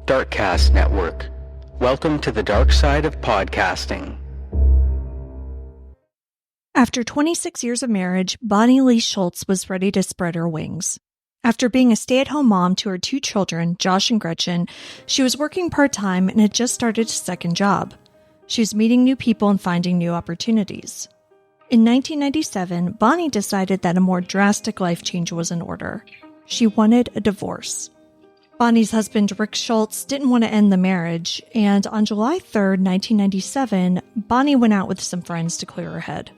Darkcast Network. Welcome to the dark side of podcasting. After 26 years of marriage, Bonnie Lee Schultz was ready to spread her wings. After being a stay-at-home mom to her two children, Josh and Gretchen, she was working part-time and had just started a second job. She was meeting new people and finding new opportunities. In 1997, Bonnie decided that a more drastic life change was in order. She wanted a divorce. Bonnie's husband, Rick Schultz, didn't want to end the marriage, and on July 3rd, 1997, Bonnie went out with some friends to clear her head.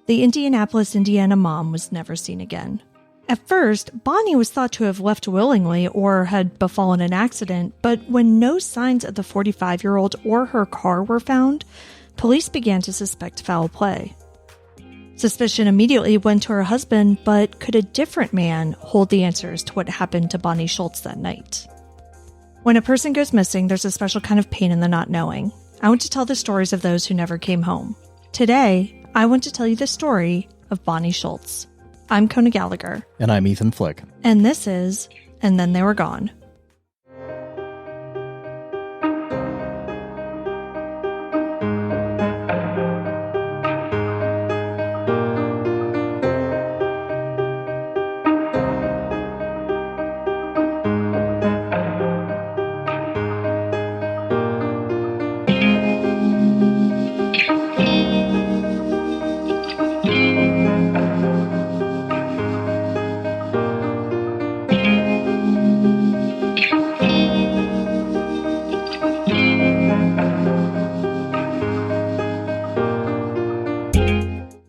The Indianapolis, Indiana mom was never seen again. At first, Bonnie was thought to have left willingly or had befallen an accident, but when no signs of the 45-year-old or her car were found, police began to suspect foul play. Suspicion immediately went to her husband, but could a different man hold the answers to what happened to Bonnie Schultz that night? When a person goes missing, there's a special kind of pain in the not knowing. I want to tell the stories of those who never came home. Today, I want to tell you the story of Bonnie Schultz. I'm Kona Gallagher. And I'm Ethan Flick. And this is And Then They Were Gone.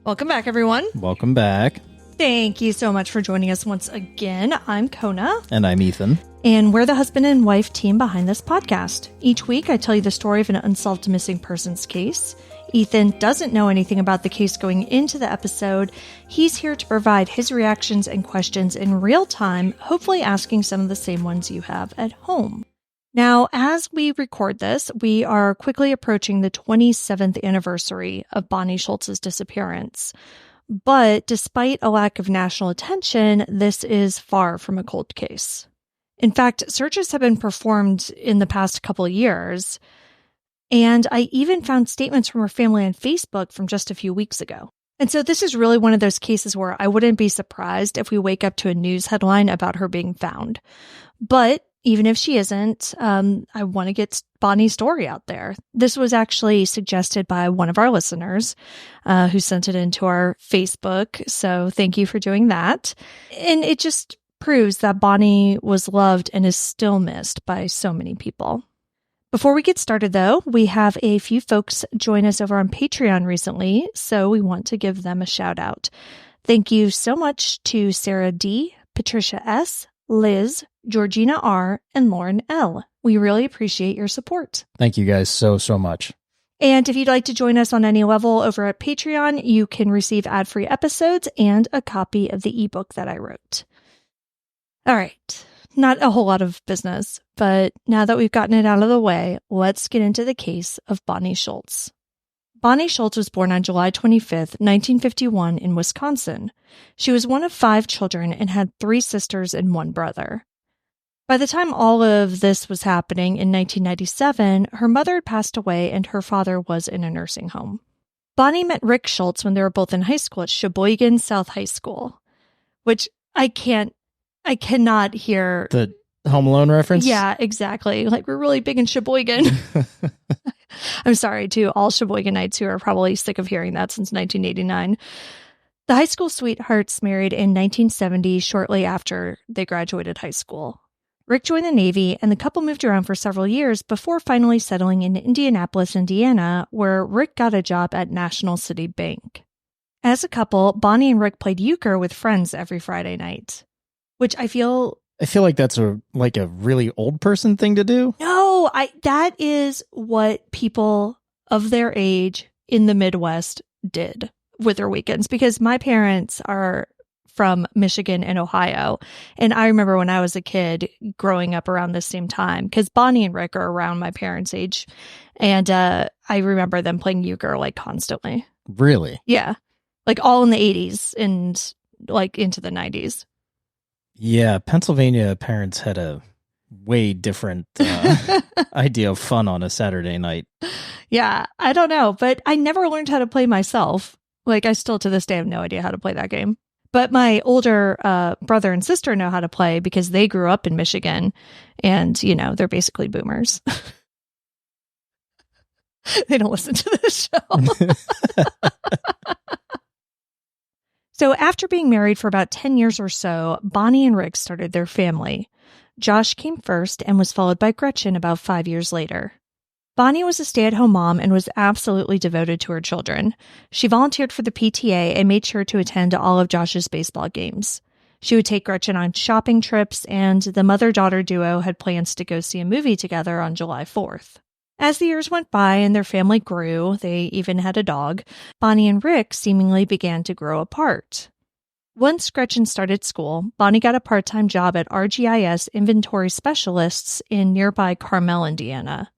Welcome back, everyone. Welcome back. Thank you so much for joining us once again. I'm Kona. And I'm Ethan. And we're the husband and wife team behind this podcast. Each week, I tell you the story of an unsolved missing persons case. Ethan doesn't know anything about the case going into the episode. He's here to provide his reactions and questions in real time, hopefully asking some of the same ones you have at home. Now, as we record this, we are quickly approaching the 27th anniversary of Bonnie Schultz's disappearance. But despite a lack of national attention, this is far from a cold case. In fact, searches have been performed in the past couple of years, and I even found statements from her family on Facebook from just a few weeks ago. And so this is really one of those cases where I wouldn't be surprised if we wake up to a news headline about her being found. But even if she isn't, I want to get Bonnie's story out there. This was actually suggested by one of our listeners who sent it into our Facebook. So thank you for doing that. And it just proves that Bonnie was loved and is still missed by so many people. Before we get started, though, we have a few folks join us over on Patreon recently, so we want to give them a shout out. Thank you so much to Sarah D., Patricia S., Liz, Georgina R., and Lauren L. We really appreciate your support. Thank you guys so much. And if you'd like to join us on any level over at Patreon, you can receive ad-free episodes and a copy of the ebook that I wrote. All right, not a whole lot of business, but now that we've gotten it out of the way, let's get into the case of Bonnie Schultz. Bonnie Schultz was born on July 25th, 1951 in Wisconsin. She was one of 5 children and had 3 sisters and 1 brother. By the time all of this was happening in 1997, her mother had passed away and her father was in a nursing home. Bonnie met Rick Schultz when they were both in high school at Sheboygan South High School, which I cannot hear. The Home Alone reference? Yeah, exactly. Like, we're really big in Sheboygan. I'm sorry to all Sheboyganites who are probably sick of hearing that since 1989. The high school sweethearts married in 1970, shortly after they graduated high school. Rick joined the Navy, and the couple moved around for several years before finally settling in Indianapolis, Indiana, where Rick got a job at National City Bank. As a couple, Bonnie and Rick played euchre with friends every Friday night, which I feel like that's a really old person thing to do. No, that is what people of their age in the Midwest did with their weekends, because my parents are from Michigan and Ohio. And I remember when I was a kid growing up around the same time, because Bonnie and Rick are around my parents' age. And I remember them playing euchre like constantly. Really? Yeah. Like all in the 80s and like into the 90s. Yeah. Pennsylvania parents had a way different idea of fun on a Saturday night. Yeah, I don't know, but I never learned how to play myself. Like, I still to this day have no idea how to play that game. But my older brother and sister know how to play because they grew up in Michigan and, they're basically boomers. They don't listen to this show. So after being married for about 10 years or so, Bonnie and Rick started their family. Josh came first and was followed by Gretchen about 5 years later. Bonnie was a stay-at-home mom and was absolutely devoted to her children. She volunteered for the PTA and made sure to attend all of Josh's baseball games. She would take Gretchen on shopping trips, and the mother-daughter duo had plans to go see a movie together on July 4th. As the years went by and their family grew, they even had a dog, Bonnie and Rick seemingly began to grow apart. Once Gretchen started school, Bonnie got a part-time job at RGIS Inventory Specialists in nearby Carmel, Indiana.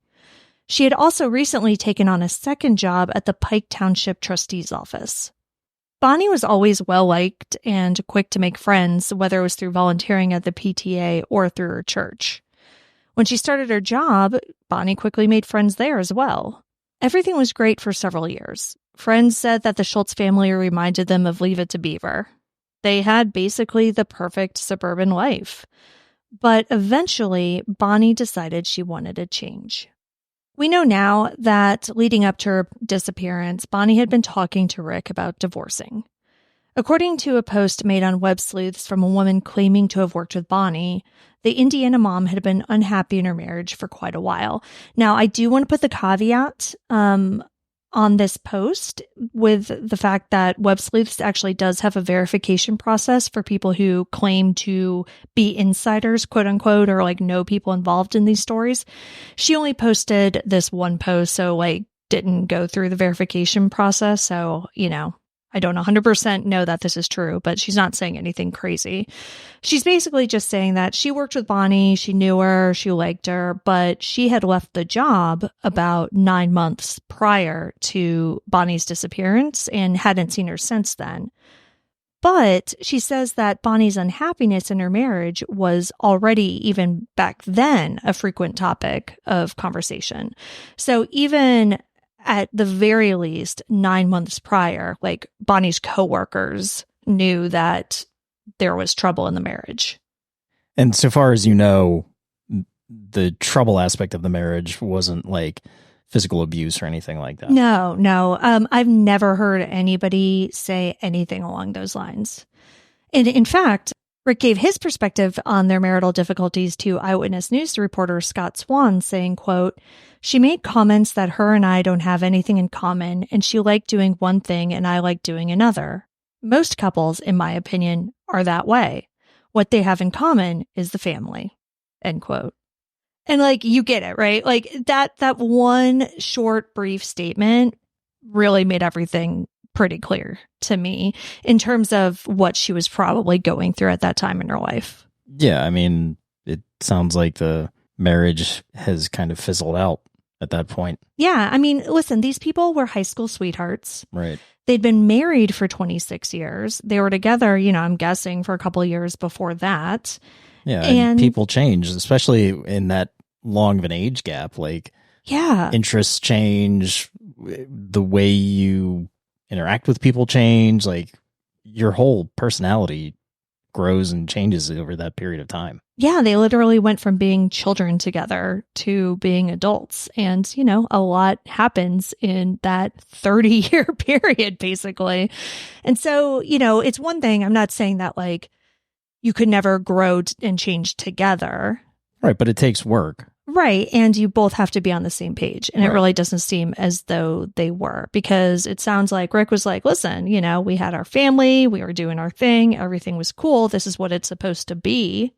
She had also recently taken on a second job at the Pike Township Trustee's office. Bonnie was always well-liked and quick to make friends, whether it was through volunteering at the PTA or through her church. When she started her job, Bonnie quickly made friends there as well. Everything was great for several years. Friends said that the Schultz family reminded them of Leave It to Beaver. They had basically the perfect suburban life. But eventually, Bonnie decided she wanted a change. We know now that leading up to her disappearance, Bonnie had been talking to Rick about divorcing. According to a post made on Web Sleuths from a woman claiming to have worked with Bonnie, the Indiana mom had been unhappy in her marriage for quite a while. Now, I do want to put the caveat on this post with the fact that Web Sleuths actually does have a verification process for people who claim to be insiders, quote unquote, or like know people involved in these stories. She only posted this one post, so didn't go through the verification process. So, I don't 100% know that this is true, but she's not saying anything crazy. She's basically just saying that she worked with Bonnie, she knew her, she liked her, but she had left the job about 9 months prior to Bonnie's disappearance and hadn't seen her since then. But she says that Bonnie's unhappiness in her marriage was already, even back then, a frequent topic of conversation. So even at the very least, 9 months prior, Bonnie's coworkers knew that there was trouble in the marriage. And so far as you know, the trouble aspect of the marriage wasn't physical abuse or anything like that. No. I've never heard anybody say anything along those lines. And in fact, Rick gave his perspective on their marital difficulties to Eyewitness News reporter Scott Swan, saying, quote, "She made comments that her and I don't have anything in common, and she liked doing one thing and I like doing another. Most couples, in my opinion, are that way. What they have in common is the family." End quote. And you get it, right? That one short, brief statement really made everything pretty clear to me in terms of what she was probably going through at that time in her life. Yeah, I mean, it sounds like the marriage has kind of fizzled out at that point. Yeah, I mean, listen, these people were high school sweethearts. Right. They'd been married for 26 years. They were together, I'm guessing, for a couple of years before that. Yeah, and people change, especially in that long of an age gap. Yeah, interests change, the way you interact with people change, your whole personality grows and changes over that period of time. Yeah, they literally went from being children together to being adults. And, a lot happens in that 30-year period, basically. And so, it's one thing. I'm not saying that you could never grow and change together. Right, but it takes work. Right. And you both have to be on the same page. And It really doesn't seem as though they were, because it sounds like Rick was like, listen, we had our family, we were doing our thing, everything was cool. This is what it's supposed to be.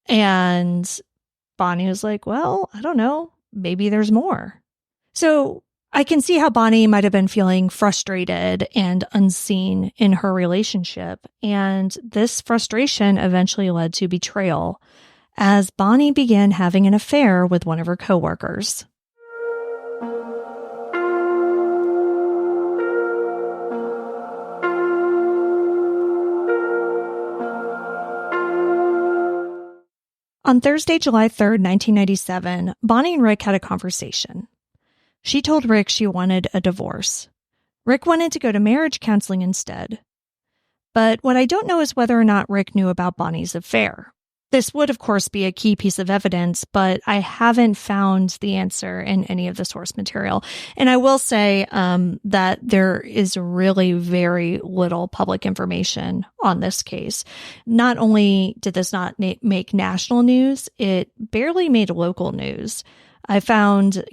And Bonnie was like, well, I don't know, maybe there's more. So I can see how Bonnie might have been feeling frustrated and unseen in her relationship. And this frustration eventually led to betrayal, as Bonnie began having an affair with one of her coworkers. On Thursday, July 3rd, 1997, Bonnie and Rick had a conversation. She told Rick she wanted a divorce. Rick wanted to go to marriage counseling instead. But what I don't know is whether or not Rick knew about Bonnie's affair. This would, of course, be a key piece of evidence, but I haven't found the answer in any of the source material. And I will say that there is really very little public information on this case. Not only did this not make national news, it barely made local news. I found,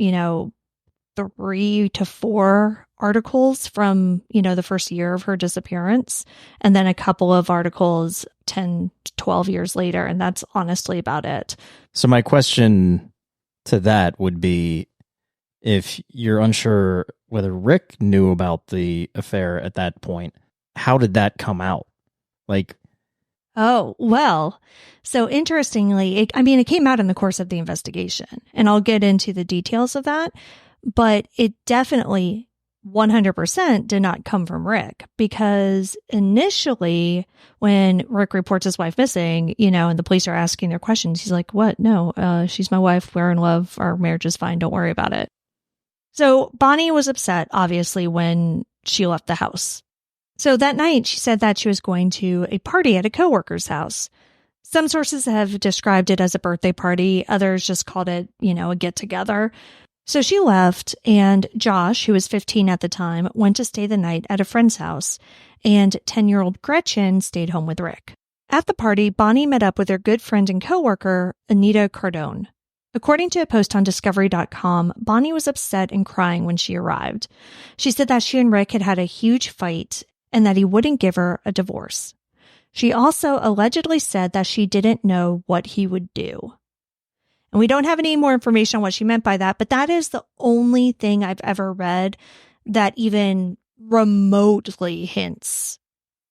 3 to 4 articles from, the first year of her disappearance, and then a couple of articles 10 to 12 years later, and that's honestly about it. So my question to that would be, if you're unsure whether Rick knew about the affair at that point, how did that come out? Oh, well, so interestingly, it came out in the course of the investigation, and I'll get into the details of that, but it definitely 100% did not come from Rick, because initially when Rick reports his wife missing, and the police are asking their questions, he's like, what? No, she's my wife. We're in love. Our marriage is fine. Don't worry about it. So Bonnie was upset, obviously, when she left the house. So that night she said that she was going to a party at a coworker's house. Some sources have described it as a birthday party. Others just called it, a get together. So she left, and Josh, who was 15 at the time, went to stay the night at a friend's house, and 10-year-old Gretchen stayed home with Rick. At the party, Bonnie met up with her good friend and coworker, Anita Cardone. According to a post on Discovery.com, Bonnie was upset and crying when she arrived. She said that she and Rick had had a huge fight and that he wouldn't give her a divorce. She also allegedly said that she didn't know what he would do. And we don't have any more information on what she meant by that, but that is the only thing I've ever read that even remotely hints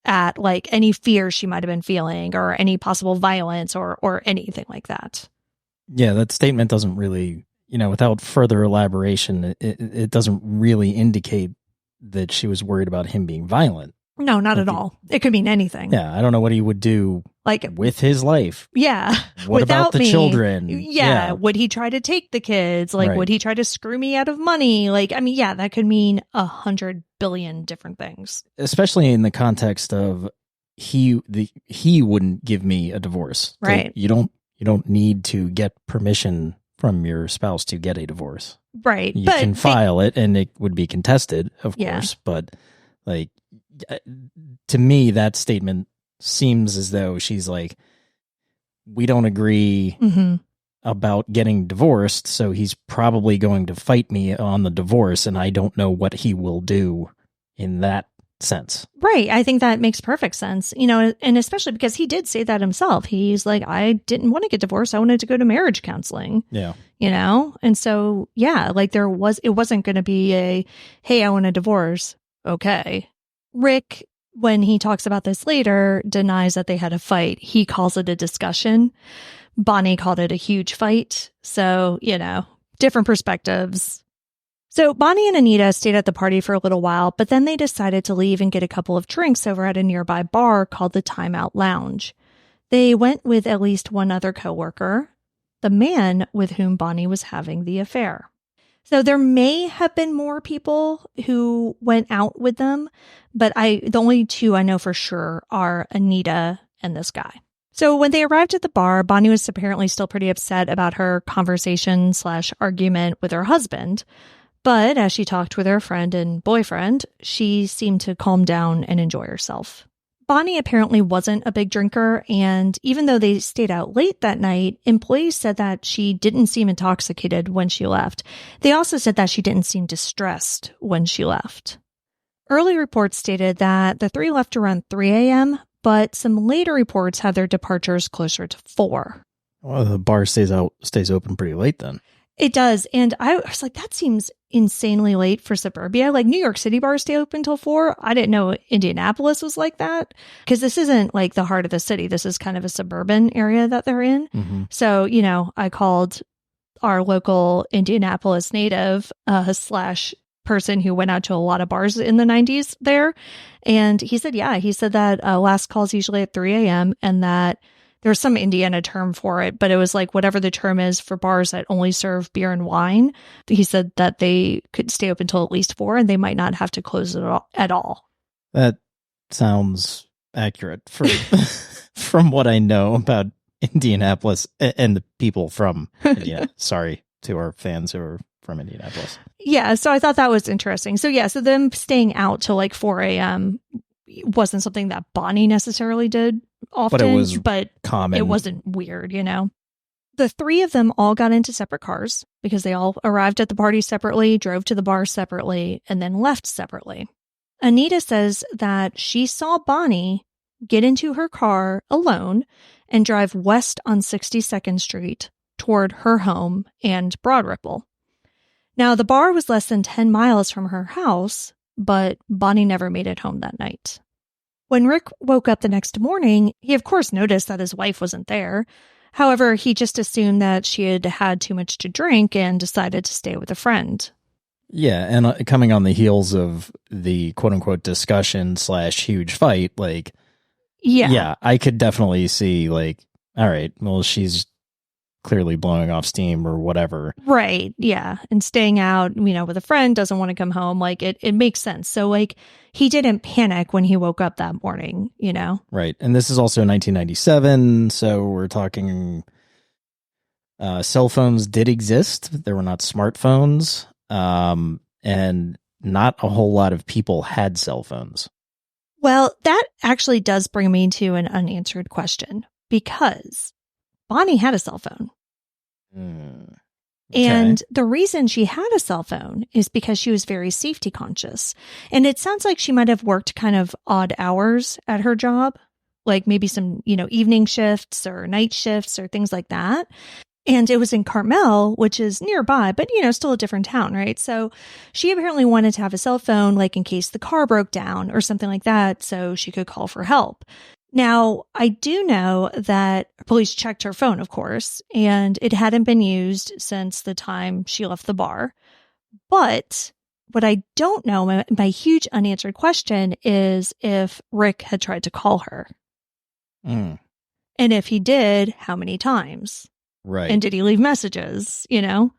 at any fear she might have been feeling or any possible violence or anything like that. Yeah, that statement doesn't really, without further elaboration, it doesn't really indicate that she was worried about him being violent. No, not at all. It could mean anything. Yeah, I don't know what he would do with his life. Yeah. What about the children? Yeah. Would he try to take the kids? Right. Would he try to screw me out of money? That could mean 100 billion different things. Especially in the context of he wouldn't give me a divorce. Right. You don't need to get permission from your spouse to get a divorce. Right. You can file it and it would be contested, of course, but to me, that statement seems as though she's like, we don't agree about getting divorced, so he's probably going to fight me on the divorce, and I don't know what he will do in that sense. Right. I think that makes perfect sense, and especially because he did say that himself. He's like, I didn't want to get divorced. I wanted to go to marriage counseling. Yeah. And so, yeah, it wasn't going to be a, hey, I want a divorce. Okay. Rick, when he talks about this later, denies that they had a fight. He calls it a discussion. Bonnie called it a huge fight. So, different perspectives. So Bonnie and Anita stayed at the party for a little while, but then they decided to leave and get a couple of drinks over at a nearby bar called the Timeout Lounge. They went with at least one other coworker, the man with whom Bonnie was having the affair. So there may have been more people who went out with them, but the only two I know for sure are Anita and this guy. So when they arrived at the bar, Bonnie was apparently still pretty upset about her conversation/argument with her husband. But as she talked with her friend and boyfriend, she seemed to calm down and enjoy herself. Bonnie apparently wasn't a big drinker, and even though they stayed out late that night, employees said that she didn't seem intoxicated when she left. They also said that she didn't seem distressed when she left. Early reports stated that the three left around 3 a.m., but some later reports had their departures closer to 4. Well, the bar stays open pretty late then. It does. And I was like, that seems insanely late for suburbia. New York City bars stay open till 4. I didn't know Indianapolis was like that, because this isn't the heart of the city. This is kind of a suburban area that they're in. Mm-hmm. So, I called our local Indianapolis native / person who went out to a lot of bars in the 90s there. And he said, that last call is usually at 3 a.m. and that there's some Indiana term for it, but it was like whatever the term is for bars that only serve beer and wine. He said that they could stay open until at least 4 and they might not have to close it at all. That sounds accurate from what I know about Indianapolis and the people from Indiana. Sorry to our fans who are from Indianapolis. Yeah, so I thought that was interesting. So yeah, so them staying out till like 4 a.m. wasn't something that Bonnie necessarily did often, but it was common. It wasn't weird, you know? The 3 of them all got into separate cars because they all arrived at the party separately, drove to the bar separately, and then left separately. Anita says that she saw Bonnie get into her car alone and drive west on 62nd Street toward her home and Broad Ripple. Now, the bar was less than 10 miles from her house, but Bonnie never made it home that night. When Rick woke up the next morning, he of course noticed that his wife wasn't there. However, he just assumed that she had had too much to drink and decided to stay with a friend. Yeah, and coming on the heels of the quote-unquote discussion / huge fight, like, yeah, I could definitely see, like, all right, well, she's clearly blowing off steam or whatever. Right, yeah, and staying out, you know, with a friend, doesn't want to come home, like, it makes sense. So, like, he didn't panic when he woke up that morning, you know? Right, and this is also 1997, so we're talking cell phones did exist. There were not smartphones. And not a whole lot of people had cell phones. Well, that actually does bring me to an unanswered question because Bonnie had a cell phone. Okay. And the reason she had a cell phone is because she was very safety conscious. And it sounds like she might have worked kind of odd hours at her job, like maybe some, you know, evening shifts or night shifts or things like that. And it was in Carmel, which is nearby, but, you know, still a different town, right? So she apparently wanted to have a cell phone, like in case the car broke down or something like that, so she could call for help. Now, I do know that police checked her phone, of course, and it hadn't been used since the time she left the bar. But what I don't know, my huge unanswered question is if Rick had tried to call her. And if he did, how many times? Right. And did he leave messages, you know?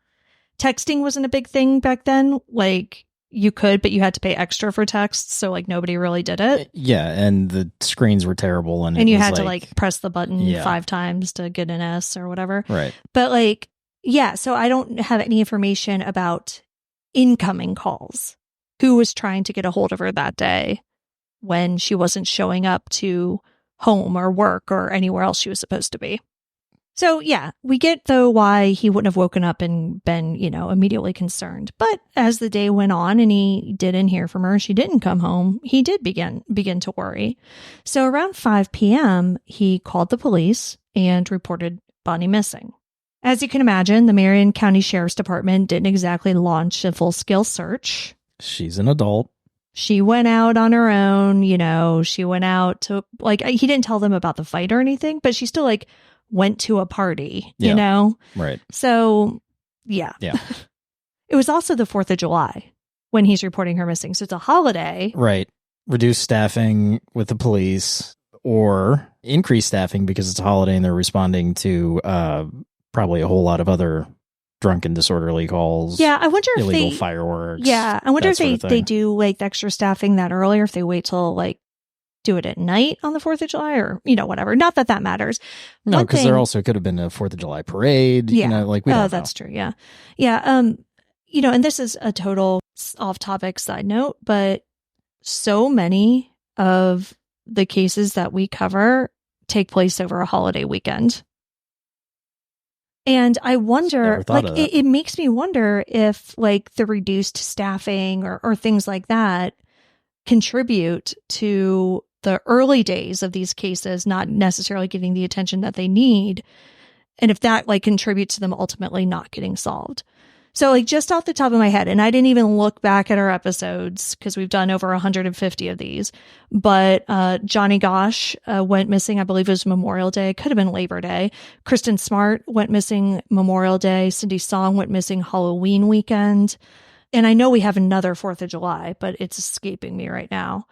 Texting wasn't a big thing back then. Like, you could, but you had to pay extra for texts, so, like, nobody really did it. Yeah, and the screens were terrible. And you had to, like, press the button 5 times to get an S or whatever. Right. But, like, yeah, so I don't have any information about incoming calls. Who was trying to get a hold of her that day when she wasn't showing up to home or work or anywhere else she was supposed to be. So, yeah, we get, though, why he wouldn't have woken up and been, you know, immediately concerned. But as the day went on and he didn't hear from her, she didn't come home, he did begin to worry. So around 5 p.m., he called the police and reported Bonnie missing. As you can imagine, the Marion County Sheriff's Department didn't exactly launch a full-scale search. She's an adult. She went out on her own, you know, she went out to, like, he didn't tell them about the fight or anything, but she still, like, went to a party, you know? Right. So, yeah. Yeah. It was also the 4th of July when he's reporting her missing. So it's a holiday. Right. Reduce staffing with the police or increase staffing because it's a holiday and they're responding to probably a whole lot of other drunken disorderly calls. Yeah, I wonder if illegal fireworks. Yeah, I wonder if they do, like, the extra staffing that early, or if they wait till, like, do it at night on the 4th of July or, you know, whatever. Not that that matters. No, because there also could have been a 4th of July parade. Yeah. You know, like, we don't know. That's true. Yeah. Yeah. You know, and this is a total off topic side note, but so many of the cases that we cover take place over a holiday weekend. And I wonder, like, it makes me wonder if, like, the reduced staffing or things like that contribute to the early days of these cases not necessarily getting the attention that they need, and if that, like, contributes to them ultimately not getting solved. So, like, just off the top of my head, and I didn't even look back at our episodes because we've done over 150 of these, but Johnny Gosh went missing, I believe it was Memorial Day, could have been Labor Day. Kristen Smart went missing Memorial Day. Cindy Song went missing Halloween weekend. And I know we have another 4th of July, but it's escaping me right now.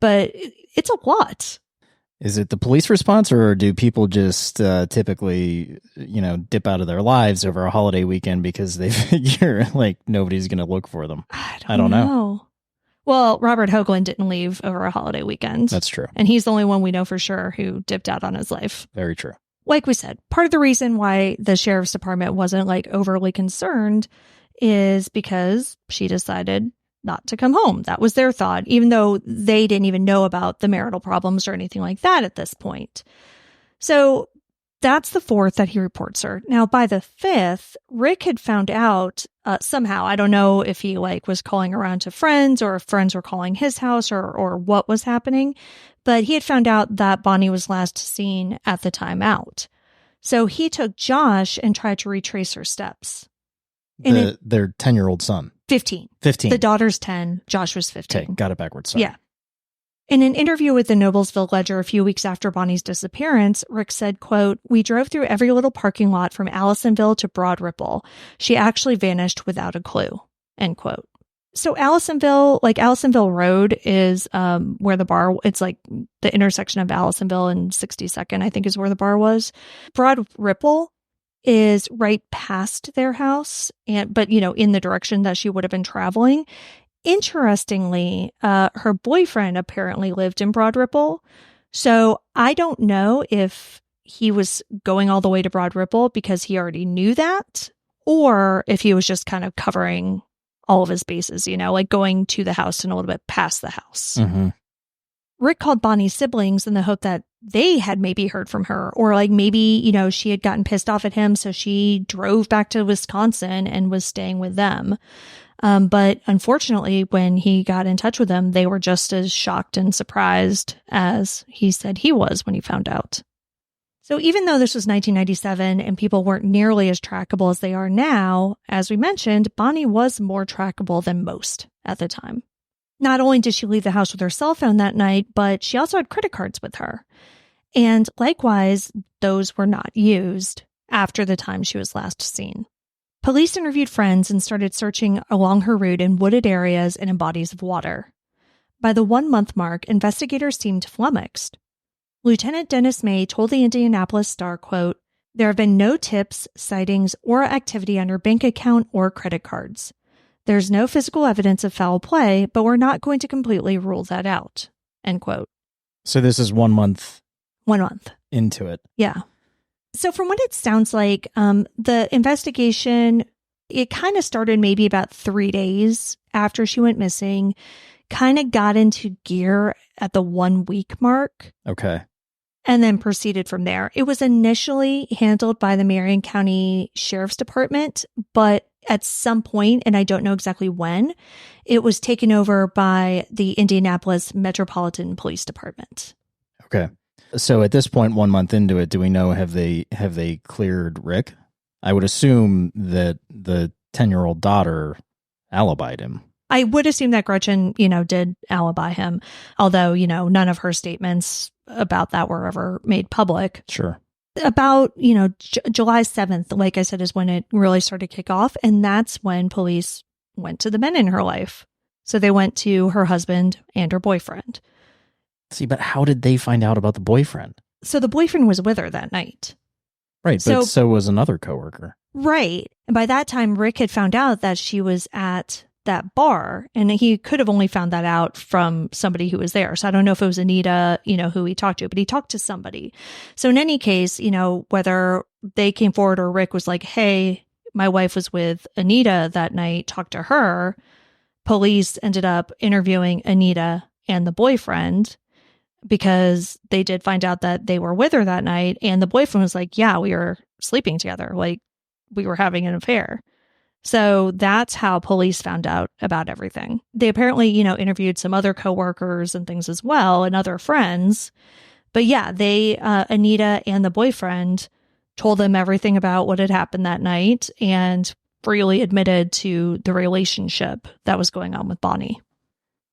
But it's a lot. Is it the police response, or do people just typically, dip out of their lives over a holiday weekend because they figure like nobody's going to look for them? I don't know. Well, Robert Hoagland didn't leave over a holiday weekend. That's true. And he's the only one we know for sure who dipped out on his life. Very true. Like we said, part of the reason why the sheriff's department wasn't like overly concerned is because she decided not to come home. That was their thought, even though they didn't even know about the marital problems or anything like that at this point. So that's the 4th that he reports her. Now, by the 5th, Rick had found out somehow. I don't know if he was calling around to friends or if friends were calling his house or what was happening, but he had found out that Bonnie was last seen at the time out. So he took Josh and tried to retrace her steps. Their 10-year-old son. 15. The daughter's 10. Josh was 15. Okay, got it backwards. Sorry. Yeah. In an interview with the Noblesville Ledger a few weeks after Bonnie's disappearance, Rick said, quote, "We drove through every little parking lot from Allisonville to Broad Ripple. She actually vanished without a clue," end quote. So Allisonville Road is where the bar, it's like the intersection of Allisonville and 62nd, I think is where the bar was. Broad Ripple is right past their house, but in the direction that she would have been traveling. Interestingly, her boyfriend apparently lived in Broad Ripple. So I don't know if he was going all the way to Broad Ripple because he already knew that, or if he was just kind of covering all of his bases, going to the house and a little bit past the house. Mm-hmm. Rick called Bonnie's siblings in the hope that they had maybe heard from her, or maybe, she had gotten pissed off at him. So she drove back to Wisconsin and was staying with them. But unfortunately, when he got in touch with them, they were just as shocked and surprised as he said he was when he found out. So even though this was 1997 and people weren't nearly as trackable as they are now, as we mentioned, Bonnie was more trackable than most at the time. Not only did she leave the house with her cell phone that night, but she also had credit cards with her. And likewise, those were not used after the time she was last seen. Police interviewed friends and started searching along her route in wooded areas and in bodies of water. By the 1-month mark, investigators seemed flummoxed. Lieutenant Dennis May told the Indianapolis Star, quote, "There have been no tips, sightings, or activity on her bank account or credit cards. There's no physical evidence of foul play, but we're not going to completely rule that out," end quote. So this is 1 month. 1 month. Into it. Yeah. So from what it sounds like, the investigation, it kind of started maybe about 3 days after she went missing, kind of got into gear at the 1 week mark. Okay. And then proceeded from there. It was initially handled by the Marion County Sheriff's Department, but at some point, and I don't know exactly when, it was taken over by the Indianapolis Metropolitan Police Department. Okay. So at this point, 1 month into it, do we know, have they cleared Rick? I would assume that the 10-year-old daughter alibied him. I would assume that Gretchen, did alibi him, although, none of her statements about that were ever made public. Sure. About, July 7th, like I said, is when it really started to kick off. And that's when police went to the men in her life. So they went to her husband and her boyfriend. See, but how did they find out about the boyfriend? So the boyfriend was with her that night. Right, but so was another coworker. Right. And by that time, Rick had found out that she was at that bar, and he could have only found that out from somebody who was there. So I don't know if it was Anita, who he talked to, but he talked to somebody. So in any case, whether they came forward or Rick was like, "Hey, my wife was with Anita that night, talk to her." Police ended up interviewing Anita and the boyfriend because they did find out that they were with her that night. And the boyfriend was like, "Yeah, we were sleeping together. Like, we were having an affair." So that's how police found out about everything. They apparently, interviewed some other coworkers and things as well and other friends. But yeah, Anita and the boyfriend told them everything about what had happened that night and freely admitted to the relationship that was going on with Bonnie.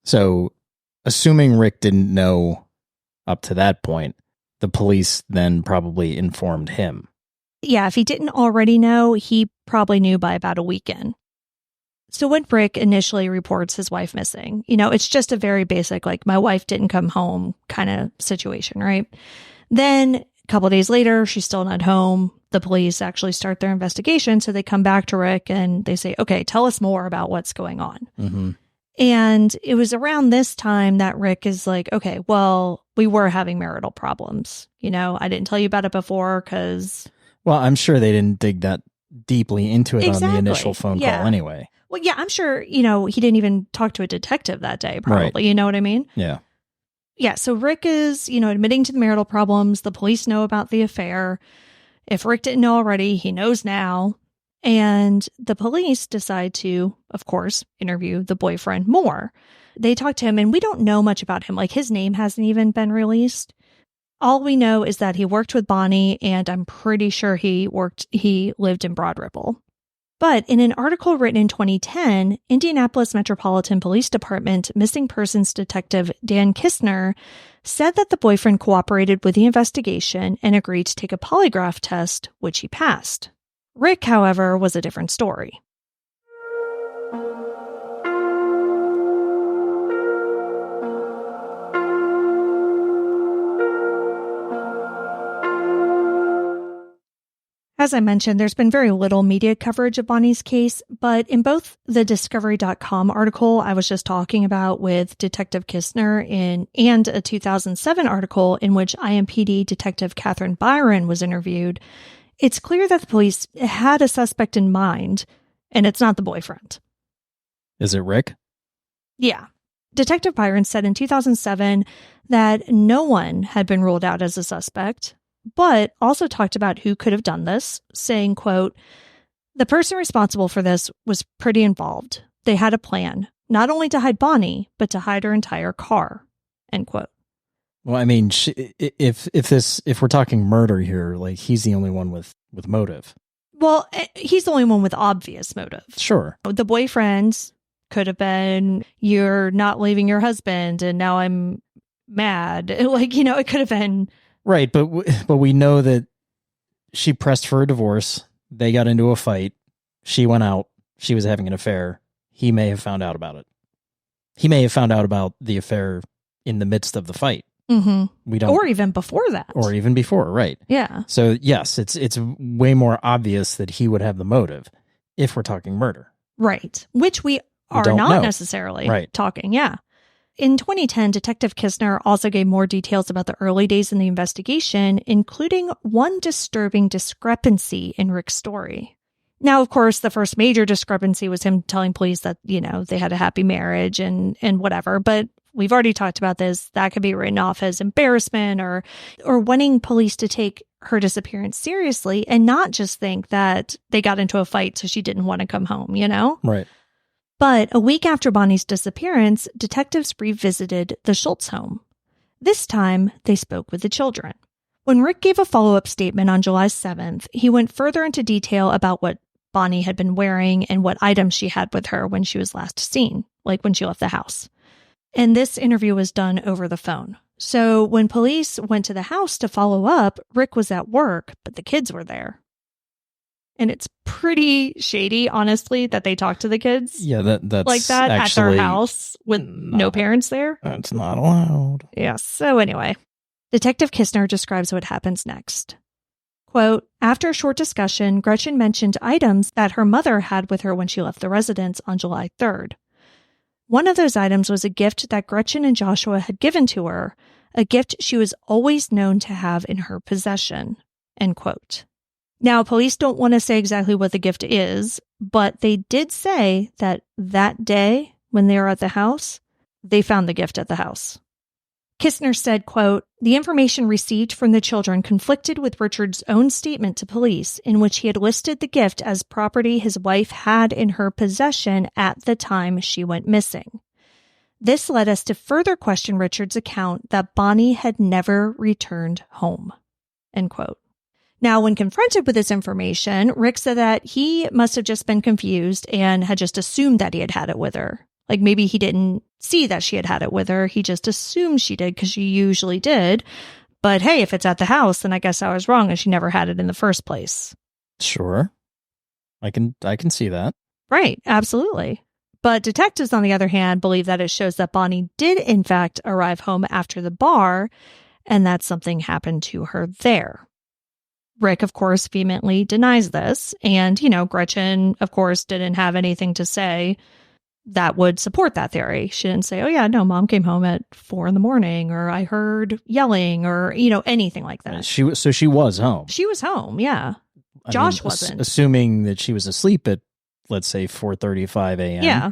So assuming Rick didn't know up to that point, the police then probably informed him. Yeah, if he didn't already know, he probably knew by about a weekend. So when Rick initially reports his wife missing, you know, it's just a very basic, like, my wife didn't come home kind of situation, right? Then a couple of days later, she's still not home. The police actually start their investigation. So they come back to Rick and they say, okay, tell us more about what's going on. Mm-hmm. And it was around this time that Rick is like, okay, well, we were having marital problems. You know, I didn't tell you about it before because... Well, I'm sure they didn't dig that deeply into it on the initial phone call anyway. Well, yeah, I'm sure, you know, he didn't even talk to a detective that day, probably. Right. You know what I mean? Yeah. Yeah, so Rick is, you know, admitting to the marital problems. The police know about the affair. If Rick didn't know already, he knows now. And the police decide to, of course, interview the boyfriend more. They talk to him, and we don't know much about him. Like, his name hasn't even been released. All we know is that he worked with Bonnie, and I'm pretty sure he lived in Broad Ripple. But in an article written in 2010, Indianapolis Metropolitan Police Department missing persons detective Dan Kistner said that the boyfriend cooperated with the investigation and agreed to take a polygraph test, which he passed. Rick, however, was a different story. As I mentioned, there's been very little media coverage of Bonnie's case, but in both the Discovery.com article I was just talking about with Detective Kistner and a 2007 article in which IMPD Detective Catherine Byron was interviewed, it's clear that the police had a suspect in mind, and it's not the boyfriend. Is it Rick? Yeah. Detective Byron said in 2007 that no one had been ruled out as a suspect, but also talked about who could have done this, saying, quote, "The person responsible for this was pretty involved. They had a plan, not only to hide Bonnie, but to hide her entire car," end quote. Well, I mean, if we're talking murder here, like, he's the only one with motive. Well, he's the only one with obvious motive. Sure. The boyfriend could have been, "You're not leaving your husband, and now I'm mad." Like, you know, it could have been... Right, but we know that she pressed for a divorce. They got into a fight. She went out. She was having an affair. He may have found out about it. He may have found out about the affair in the midst of the fight. Mm-hmm. We don't, or even before that. Or even before, right? Yeah. So yes, it's way more obvious that he would have the motive if we're talking murder. Right, which we are not necessarily talking. Yeah. In 2010, Detective Kistner also gave more details about the early days in the investigation, including one disturbing discrepancy in Rick's story. Now, of course, the first major discrepancy was him telling police that, you know, they had a happy marriage and whatever. But we've already talked about this. That could be written off as embarrassment or wanting police to take her disappearance seriously and not just think that they got into a fight so she didn't want to come home, you know? Right. But a week after Bonnie's disappearance, detectives revisited the Schultz home. This time, they spoke with the children. When Rick gave a follow-up statement on July 7th, he went further into detail about what Bonnie had been wearing and what items she had with her when she was last seen, like when she left the house. And this interview was done over the phone. So when police went to the house to follow up, Rick was at work, but the kids were there. And it's pretty shady, honestly, that they talk to the kids. Yeah, that's like that at their house with no parents there. That's not allowed. Yeah. So anyway, Detective Kistner describes what happens next. Quote, "After a short discussion, Gretchen mentioned items that her mother had with her when she left the residence on July 3rd. One of those items was a gift that Gretchen and Joshua had given to her, a gift she was always known to have in her possession," end quote. Now, police don't want to say exactly what the gift is, but they did say that day when they were at the house, they found the gift at the house. Kistner said, quote, "The information received from the children conflicted with Richard's own statement to police in which he had listed the gift as property his wife had in her possession at the time she went missing. This led us to further question Richard's account that Bonnie had never returned home," end quote. Now, when confronted with this information, Rick said that he must have just been confused and had just assumed that he had had it with her. Like maybe he didn't see that she had had it with her. He just assumed she did because she usually did. But hey, if it's at the house, then I guess I was wrong and she never had it in the first place. Sure. I can see that. Right. Absolutely. But detectives, on the other hand, believe that it shows that Bonnie did, in fact, arrive home after the bar and that something happened to her there. Rick, of course, vehemently denies this. And, Gretchen, of course, didn't have anything to say that would support that theory. She didn't say, oh, yeah, no, mom came home at 4 a.m, or I heard yelling, or, anything like that. She was home. She was home, yeah. Josh wasn't. Assuming that she was asleep at, let's say, 4:35 a.m. Yeah.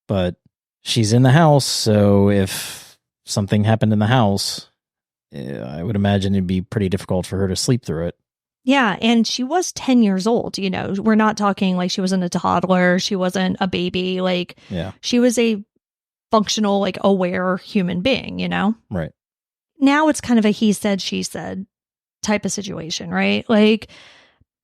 But she's in the house, so if something happened in the house, I would imagine it'd be pretty difficult for her to sleep through it. Yeah, and she was 10 years old, We're not talking like she wasn't a toddler, she wasn't a baby, she was a functional, aware human being, Right. Now it's kind of a he said, she said type of situation, right?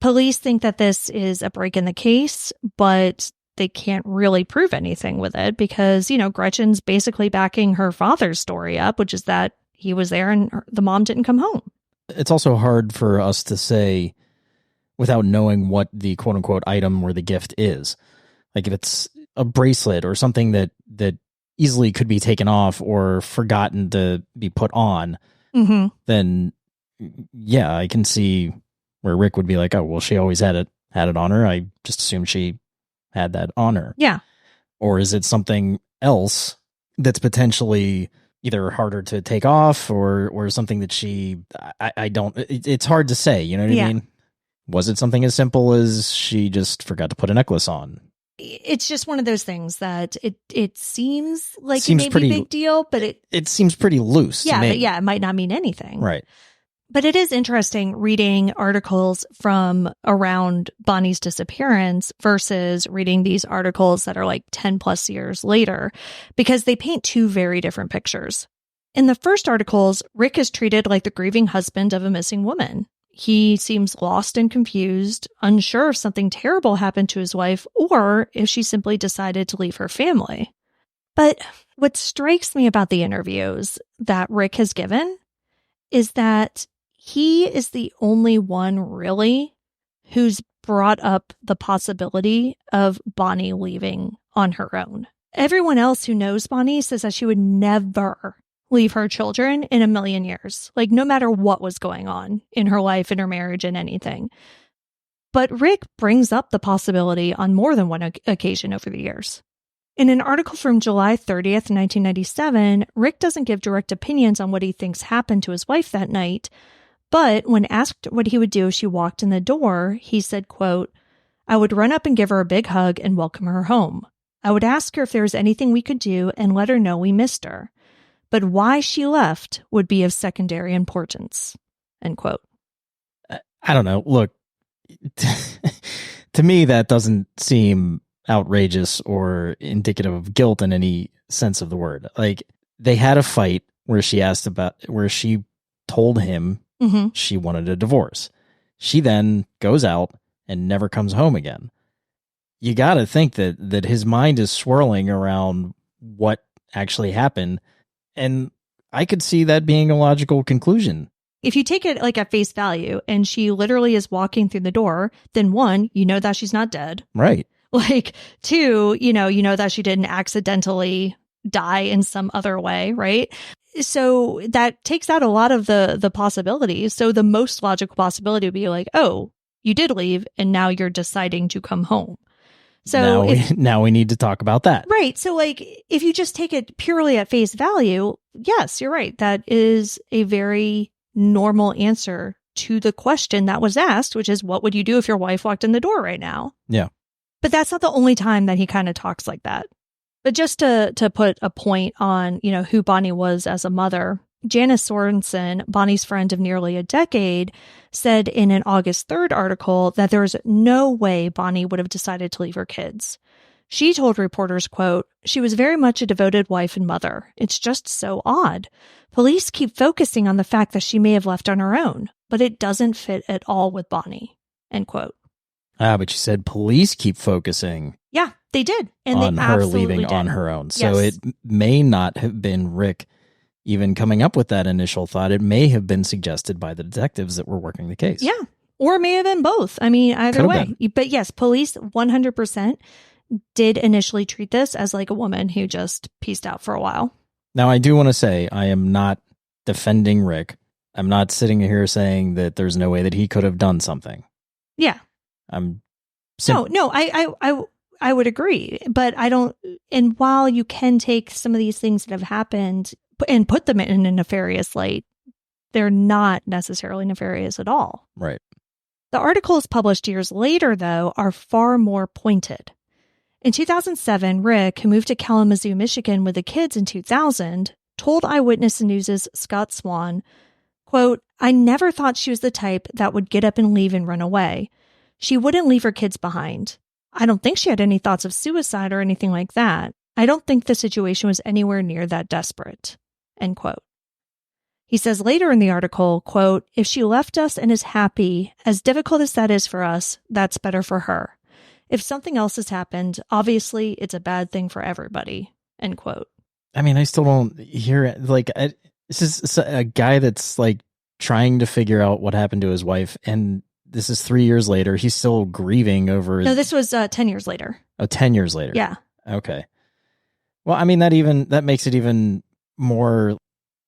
Police think that this is a break in the case, but they can't really prove anything with it because, Gretchen's basically backing her father's story up, which is that he was there and the mom didn't come home. It's also hard for us to say without knowing what the quote unquote item or the gift is. Like if it's a bracelet or something that easily could be taken off or forgotten to be put on, then yeah, I can see where Rick would be like, oh, well, she always had it on her. I just assumed she had that on her. Yeah. Or is it something else that's potentially either harder to take off or something that it's hard to say, you know what I mean? Was it something as simple as she just forgot to put a necklace on? It's just one of those things that it seems like it may be a big deal, but it seems pretty loose to me. But yeah, it might not mean anything. Right. But it is interesting reading articles from around Bonnie's disappearance versus reading these articles that are 10 plus years later, because they paint two very different pictures. In the first articles, Rick is treated like the grieving husband of a missing woman. He seems lost and confused, unsure if something terrible happened to his wife or if she simply decided to leave her family. But what strikes me about the interviews that Rick has given is that he is the only one really who's brought up the possibility of Bonnie leaving on her own. Everyone else who knows Bonnie says that she would never leave her children in a million years, no matter what was going on in her life, in her marriage, and anything. But Rick brings up the possibility on more than one occasion over the years. In an article from July 30th, 1997, Rick doesn't give direct opinions on what he thinks happened to his wife that night. But when asked what he would do if she walked in the door, he said, quote, "I would run up and give her a big hug and welcome her home. I would ask her if there was anything we could do and let her know we missed her. But why she left would be of secondary importance." End quote. I don't know. Look, to me, that doesn't seem outrageous or indicative of guilt in any sense of the word. They had a fight where she told him she wanted a divorce. She then goes out and never comes home again. You got to think that his mind is swirling around what actually happened. And I could see that being a logical conclusion. If you take it at face value and she literally is walking through the door, then one, that she's not dead. Right. Two, you know that she didn't accidentally die in some other way, right? So that takes out a lot of the possibilities. So the most logical possibility would be oh, you did leave and now you're deciding to come home. So now we need to talk about that. Right. So if you just take it purely at face value, yes, you're right. That is a very normal answer to the question that was asked, which is what would you do if your wife walked in the door right now? Yeah. But that's not the only time that he kind of talks like that. But just to put a point on, who Bonnie was as a mother, Janice Sorensen, Bonnie's friend of nearly a decade, said in an August 3rd article that there was no way Bonnie would have decided to leave her kids. She told reporters, quote, "She was very much a devoted wife and mother. It's just so odd. Police keep focusing on the fact that she may have left on her own, but it doesn't fit at all with Bonnie." End quote. But she said police keep focusing. Yeah, they did. And on they her leaving did. On her own. So It may not have been Rick even coming up with that initial thought. It may have been suggested by the detectives that were working the case. Yeah. Or it may have been both. I mean, either Could've way. been. But yes, police 100% did initially treat this as like a woman who just peaced out for a while. Now, I do want to say I am not defending Rick. I'm not sitting here saying that there's no way that he could have done something. Yeah. I would agree, but I don't. And while you can take some of these things that have happened and put them in a nefarious light, they're not necessarily nefarious at all. Right. The articles published years later, though, are far more pointed. In 2007, Rick, who moved to Kalamazoo, Michigan with the kids in 2000, told Eyewitness News' Scott Swan, quote, "I never thought she was the type that would get up and leave and run away. She wouldn't leave her kids behind. I don't think she had any thoughts of suicide or anything like that. I don't think the situation was anywhere near that desperate." End quote. He says later in the article, quote, "If she left us and is happy, as difficult as that is for us, that's better for her. If something else has happened, obviously it's a bad thing for everybody." End quote. I mean, I still don't hear it. Like, this is a guy that's like trying to figure out what happened to his wife. And this is 3 years later. He's still grieving over. No, this was 10 years later. Oh, 10 years later. Yeah. Okay. Well, I mean, that makes it even more.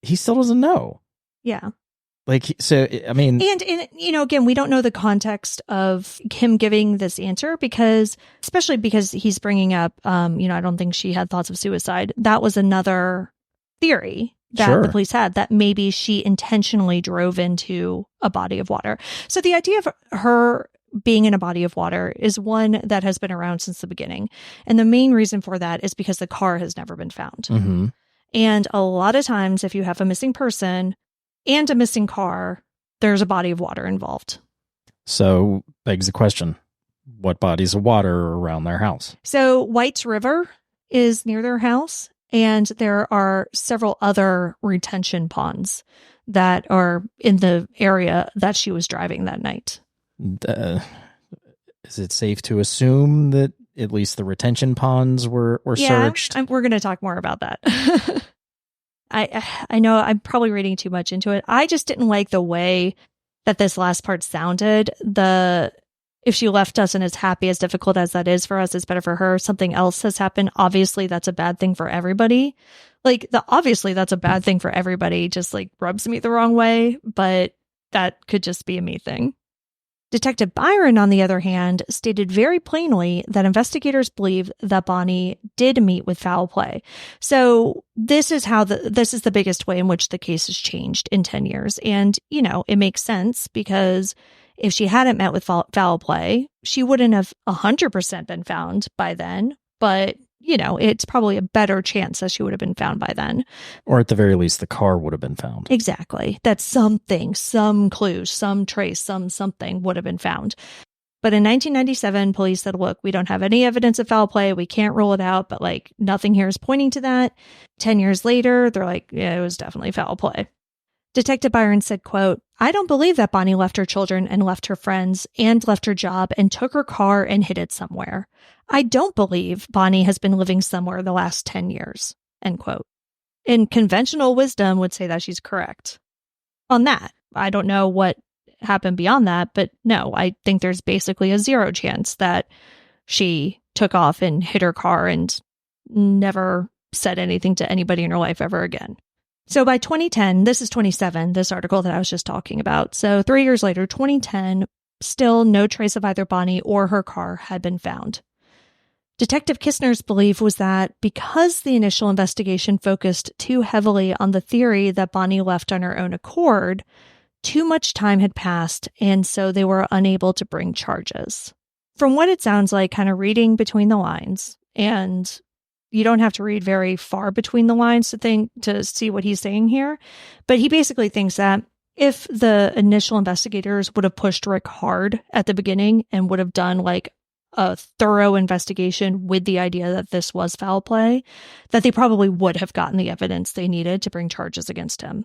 He still doesn't know. Yeah. Like, so, I mean. And, again, we don't know the context of him giving this answer especially because he's bringing up, I don't think she had thoughts of suicide. That was another theory that the police had, that maybe she intentionally drove into a body of water. So the idea of her being in a body of water is one that has been around since the beginning. And the main reason for that is because the car has never been found. Mm-hmm. And a lot of times, if you have a missing person and a missing car, there's a body of water involved. So begs the question, what bodies of water are around their house? So White's River is near their house, and there are several other retention ponds that are in the area that she was driving that night. Is it safe to assume that at least the retention ponds were searched? We're going to talk more about that. I know I'm probably reading too much into it. I just didn't like the way that this last part sounded. If she left us and is happy, as difficult as that is for us, it's better for her. Something else has happened. Obviously, that's a bad thing for everybody. Like, obviously, that's a bad thing for everybody just like rubs me the wrong way, but that could just be a me thing. Detective Byron, on the other hand, stated very plainly that investigators believe that Bonnie did meet with foul play. So this is the biggest way in which the case has changed in 10 years. And, it makes sense because if she hadn't met with foul play, she wouldn't have 100% been found by then. But, it's probably a better chance that she would have been found by then. Or at the very least, the car would have been found. Exactly. That something, some clue, some trace, something would have been found. But in 1997, police said, look, we don't have any evidence of foul play. We can't rule it out, but nothing here is pointing to that. 10 years later, they're like, yeah, it was definitely foul play. Detective Byron said, quote, "I don't believe that Bonnie left her children and left her friends and left her job and took her car and hid it somewhere. I don't believe Bonnie has been living somewhere the last 10 years, end quote. And conventional wisdom would say that she's correct on that. I don't know what happened beyond that, but no, I think there's basically a 0 chance that she took off and hid her car and never said anything to anybody in her life ever again. So by 2010, this is 27, this article that I was just talking about. So 3 years later, 2010, still no trace of either Bonnie or her car had been found. Detective Kistner's belief was that because the initial investigation focused too heavily on the theory that Bonnie left on her own accord, too much time had passed, and so they were unable to bring charges. From what it sounds like, kind of reading between the lines, and you don't have to read very far between the lines to see what he's saying here, but he basically thinks that if the initial investigators would have pushed Rick hard at the beginning and would have done a thorough investigation with the idea that this was foul play, that they probably would have gotten the evidence they needed to bring charges against him.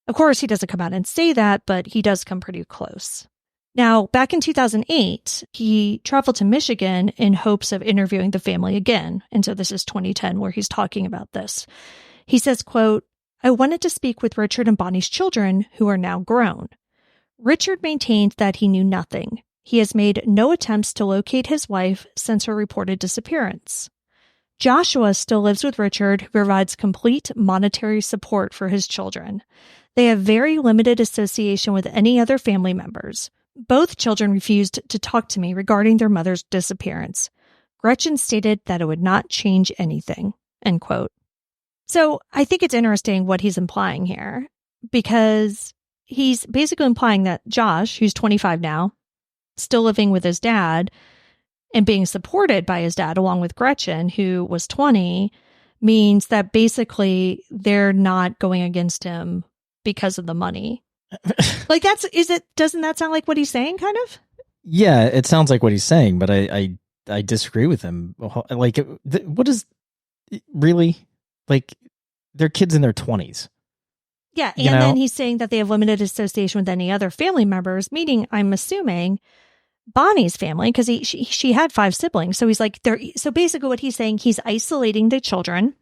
Of course, he doesn't come out and say that, but he does come pretty close. Now, back in 2008, he traveled to Michigan in hopes of interviewing the family again. And so this is 2010 where he's talking about this. He says, quote, "I wanted to speak with Richard and Bonnie's children, who are now grown. Richard maintained that he knew nothing. he has made no attempts to locate his wife since her reported disappearance. Joshua still lives with Richard, who provides complete monetary support for his children. They have very limited association with any other family members. Both children refused to talk to me regarding their mother's disappearance. Gretchen stated that it would not change anything, end quote. So I think it's interesting what he's implying here, because he's basically implying that Josh, who's 25 now, still living with his dad and being supported by his dad along with Gretchen, who was 20, means that basically they're not going against him because of the money. Like doesn't that sound like what he's saying kind of? Yeah, it sounds like what he's saying, but I disagree with him. Like, what is really, like, they're kids in their 20s. Yeah, and then he's saying that they have limited association with any other family members, meaning, I'm assuming, Bonnie's family, because she had 5 siblings. So he's like, so basically what he's saying, he's isolating the children.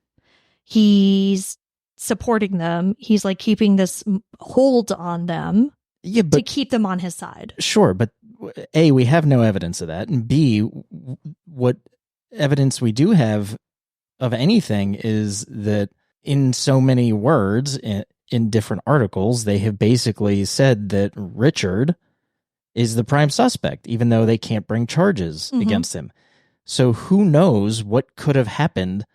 He's supporting them. He's like keeping this hold on them to keep them on his side. Sure, but A, we have no evidence of that. And B, what evidence we do have of anything is that in so many words in different articles, they have basically said that Richard is the prime suspect, even though they can't bring charges against him. So who knows what could have happened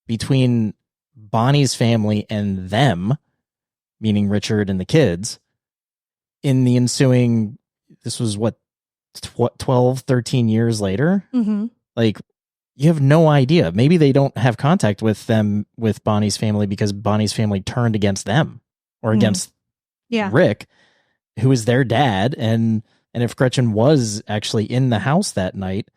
between Bonnie's family and them, meaning Richard and the kids, in the ensuing, this was what, 12, 13 years later? Mm-hmm. Like, you have no idea. Maybe they don't have contact with them, with Bonnie's family, because Bonnie's family turned against them or against Rick, who is their dad. And if Gretchen was actually in the house that night,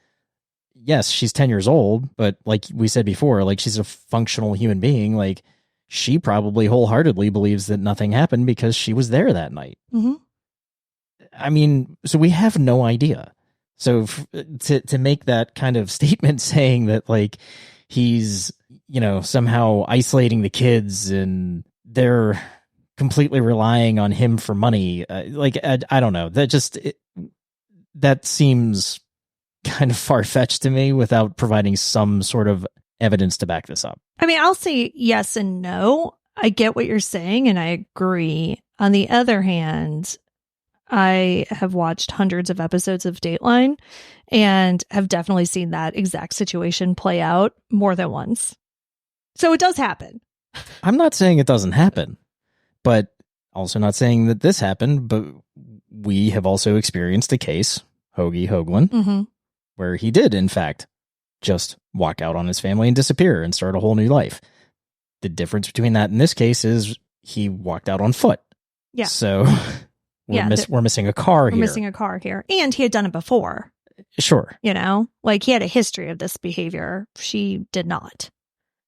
yes, she's 10 years old, but like we said before, like, she's a functional human being. Like, she probably wholeheartedly believes that nothing happened because she was there that night. Mm-hmm. I mean, so we have no idea. So to make that kind of statement saying that, like, he's, somehow isolating the kids and they're completely relying on him for money, I don't know. That seems kind of far-fetched to me without providing some sort of evidence to back this up. I mean, I'll say yes and no. I get what you're saying, and I agree. On the other hand, I have watched hundreds of episodes of Dateline and have definitely seen that exact situation play out more than once. So it does happen. I'm not saying it doesn't happen, but also not saying that this happened, but we have also experienced a case, Hoagie Hoagland, where he did, in fact, just walk out on his family and disappear and start a whole new life. The difference between that and this case is he walked out on foot. Yeah. So we're missing a car here. We're missing a car here. And he had done it before. Sure. Like, he had a history of this behavior. She did not.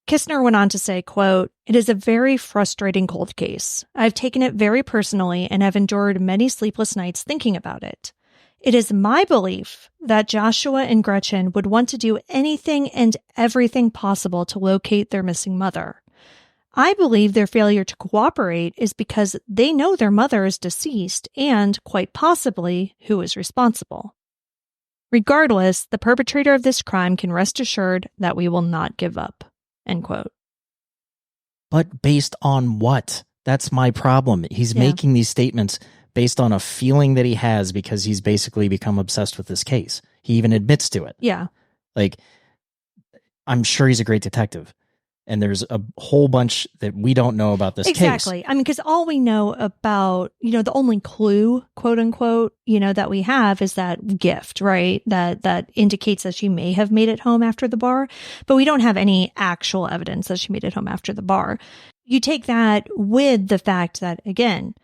Kistner went on to say, quote, "It is a very frustrating cold case. I've taken it very personally and have endured many sleepless nights thinking about it. It is my belief that Joshua and Gretchen would want to do anything and everything possible to locate their missing mother. I believe their failure to cooperate is because they know their mother is deceased and, quite possibly, who is responsible. Regardless, the perpetrator of this crime can rest assured that we will not give up." End quote. But based on what? That's my problem. He's making these statements based on a feeling that he has because he's basically become obsessed with this case. He even admits to it. Yeah. Like, I'm sure he's a great detective. And there's a whole bunch that we don't know about this case. Exactly. I mean, because all we know about, the only clue, quote unquote, that we have is that gift, right? That indicates that she may have made it home after the bar, but we don't have any actual evidence that she made it home after the bar. You take that with the fact that, again,